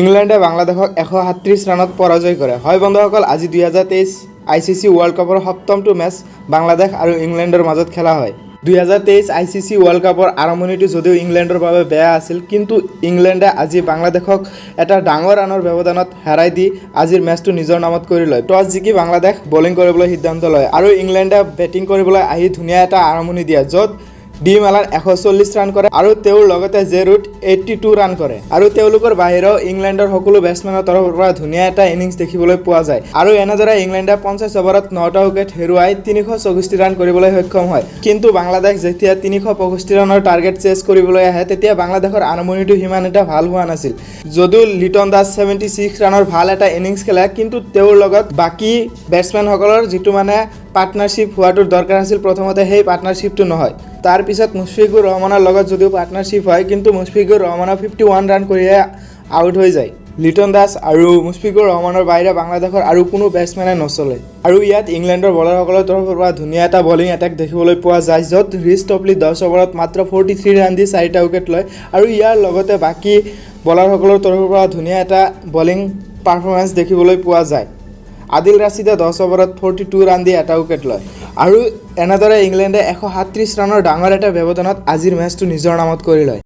ইংলেণ্ডে বাংলাদেশক 137 ৰানত পৰাজয় কৰে। হয় বন্ধুসকল, আজি 2023 ICC ৱৰ্ল্ড কাপৰ সপ্তমটো মেচ বাংলাদেশ আৰু ইংলেণ্ডৰ মাজত খেলা হয়। 2023 ICC ৱৰ্ল্ড কাপৰ আৰম্ভণিটো যদিও ইংলেণ্ডৰ বাবে বেয়া আছিল, কিন্তু ইংলেণ্ডে আজি বাংলাদেশক এটা ডাঙৰ ৰানৰ ব্যৱধানত হেৰাই দি আজিৰ মেচটো নিজৰ নামত কৰি লয়। টছ জিকি বাংলাদেশ বলিং কৰিবলৈ সিদ্ধান্ত লয় আৰু ইংলেণ্ডে বেটিং কৰিবলৈ আহি ধুনীয়া এটা আৰম্ভণি দিয়ে, য'ত ডি মেলান 140 ৰান কৰে আৰু তেওঁৰ লগতে জে ৰুট 82 ৰান কৰে আৰু তেওঁলোকৰ বাহিৰেও ইংলেণ্ডৰ সকলো বেটছমেনৰ তৰফৰ পৰা ধুনীয়া এটা ইনিংছ দেখিবলৈ পোৱা যায় আৰু এনেদৰে ইংলেণ্ডে 50 অভাৰত 9টা উইকেট হেৰুৱাই 364 ৰান কৰিবলৈ সক্ষম হয়। কিন্তু বাংলাদেশ যেতিয়া 365 ৰানৰ টাৰ্গেট চেজ কৰিবলৈ আহে, তেতিয়া বাংলাদেশৰ আৰম্ভণিটো সিমান এটা ভাল হোৱা নাছিল। যদিও লিটন দাস 76 ৰানৰ ভাল এটা ইনিংছ খেলে, কিন্তু তেওঁৰ লগত বাকী বেটছমেনসকলৰ যিটো পাৰ্টনাৰশ্বিপ হোৱাটোৰ দৰকাৰ আছিল, প্ৰথমতে সেই পাৰ্টনাৰশ্বিপটো নহয়। তাৰ পিছত মুশফিকুৰ ৰহমানৰ লগত যদিও পাৰ্টনাৰশ্বিপ হয়, কিন্তু মুশফিকুৰ ৰহমানৰ 51 ৰান কৰিহে আউট হৈ যায়। লিটন দাস আৰু মুশফিকুৰ ৰহমানৰ বাহিৰে বাংলাদেশৰ আৰু কোনো বেটছমেনে নচলে আৰু ইয়াত ইংলেণ্ডৰ বলাৰসকলৰ তৰফৰ পৰা ধুনীয়া এটা বলিং এটেক দেখিবলৈ পোৱা যায়, য'ত ৰিচ টপলি 10 অভাৰত মাত্ৰ 43 ৰান দি 4টা উইকেট লয় আৰু ইয়াৰ লগতে বাকী বলাৰসকলৰ তৰফৰ পৰা ধুনীয়া এটা বলিং পাৰফৰ্মেঞ্চ দেখিবলৈ পোৱা যায়। আদিল ৰাছিদে 10 অভাৰত 42 ৰান দি এটা উইকেট লয় আৰু এনেদৰে ইংলেণ্ডে 137 ৰানৰ ডাঙৰ এটা ব্যৱধানত আজিৰ মেচটো নিজৰ নামত কৰি লয়।